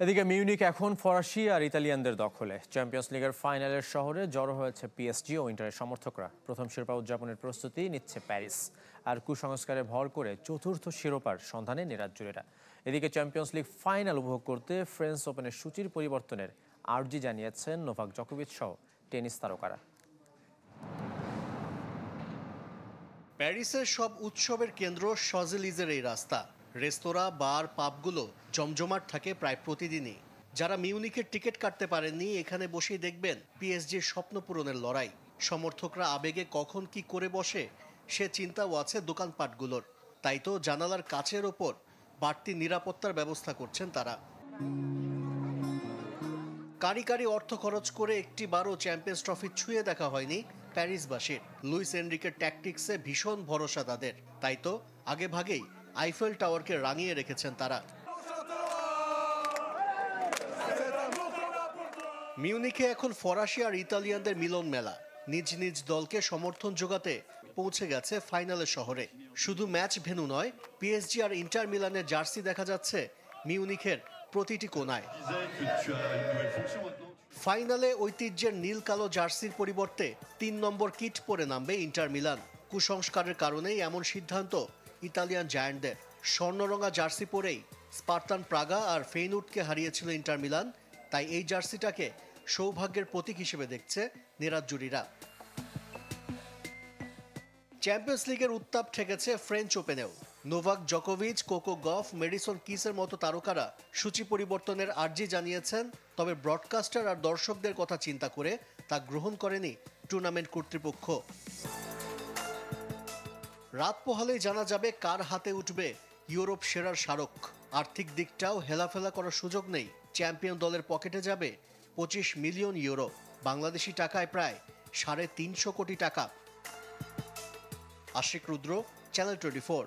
এদিকে মিউনিক এখন ফরাসি আর ইতালিয়ানদের দখলে। চ্যাম্পিয়ন্স লিগের ফাইনালের শহরে জড়ো হয়েছে পিএসজি ও ইন্টারের সমর্থকরা। প্রথম শিরোপা উদযাপনের প্রস্তুতি নিচ্ছে প্যারিস, আর কুসংস্কারে ভর করে চতুর্থ শিরোপার সন্ধানে নেরাজ্জুরেরা। এদিকে চ্যাম্পিয়ন্স লিগ ফাইনাল উপভোগ করতে ফ্রেঞ্চ ওপেনের সূচির পরিবর্তনের আর্জি জানিয়েছেন নোভাক জকোভিচ সহ টেনিস তারকারা। প্যারিসের সব উৎসবের কেন্দ্র শজেলিজের এই রাস্তা। রেস্তোরাঁ, বার, পাবগুলো জমজমাট থাকে প্রায় প্রতিদিনই। যারা মিউনিকের টিকিট কাটতে পারেননি, এখানে বসেই দেখবেন পিএসজির স্বপ্ন পূরণের লড়াই। সমর্থকরা আবেগে কখন কি করে বসে সে চিন্তাও আছে দোকানপাটগুলোর। তাই তো জানালার কাচের ওপর বাড়তি নিরাপত্তার ব্যবস্থা করছেন তারা। কারি কারি অর্থ খরচ করে একটি বারও চ্যাম্পিয়ন্স ট্রফি ছুঁয়ে দেখা হয়নি প্যারিসবাসীর। লুইস এনরিকের ট্যাকটিক্সে ভীষণ ভরসা তাদের। তাই তো আগে ভাগেই আইফেল টাওয়ারকে রাঙিয়ে রেখেছেন তারা। মিউনিকে এখন ফরাসি আর ইতালিয়ানদের মিলন মেলা। নিজ নিজ দলকে সমর্থন জোগাতে পৌঁছে গেছে ফাইনালের শহরে। শুধু ম্যাচ ভেন্যু নয়, পিএসজি আর ইন্টার মিলানের জার্সি দেখা যাচ্ছে মিউনিকের প্রতিটি কোনায়। ফাইনালে ঐতিহ্যের নীল কালো জার্সির পরিবর্তে ৩ নম্বর কিট পরে নামবে ইন্টার মিলান। কুসংস্কারের কারণেই এমন সিদ্ধান্ত ইতালিয়ান জায়ান্টদের। স্বর্ণরঙা জার্সি পরেই স্পার্তান প্রাগা আর ফেইনুর্ডকে হারিয়েছিল ইন্টার মিলান। তাই এই জার্সিটাকে সৌভাগ্যের প্রতীক হিসেবে দেখছে নেরাজ্জুরিরা। চ্যাম্পিয়ন্স লিগের উত্তাপ ঠেকেছে ফ্রেঞ্চ ওপেনেও। নোভাক জকোভিচ, কোকো গফ, মেডিসন কিসের মতো তারকারা সূচি পরিবর্তনের আর্জি জানিয়েছেন। তবে ব্রডকাস্টার আর দর্শকদের কথা চিন্তা করে তা গ্রহণ করেনি টুর্নামেন্ট কর্তৃপক্ষ। রাত পোহালেই জানা যাবে কার হাতে উঠবে ইউরোপ সেরার স্মারক। আর্থিক দিকটাও হেলাফেলা করার সুযোগ নেই। চ্যাম্পিয়ন দলের পকেটে যাবে 25 মিলিয়ন ইউরো, বাংলাদেশি টাকায় প্রায় 350 কোটি টাকা। আশিক রুদ্র, চ্যানেল 24।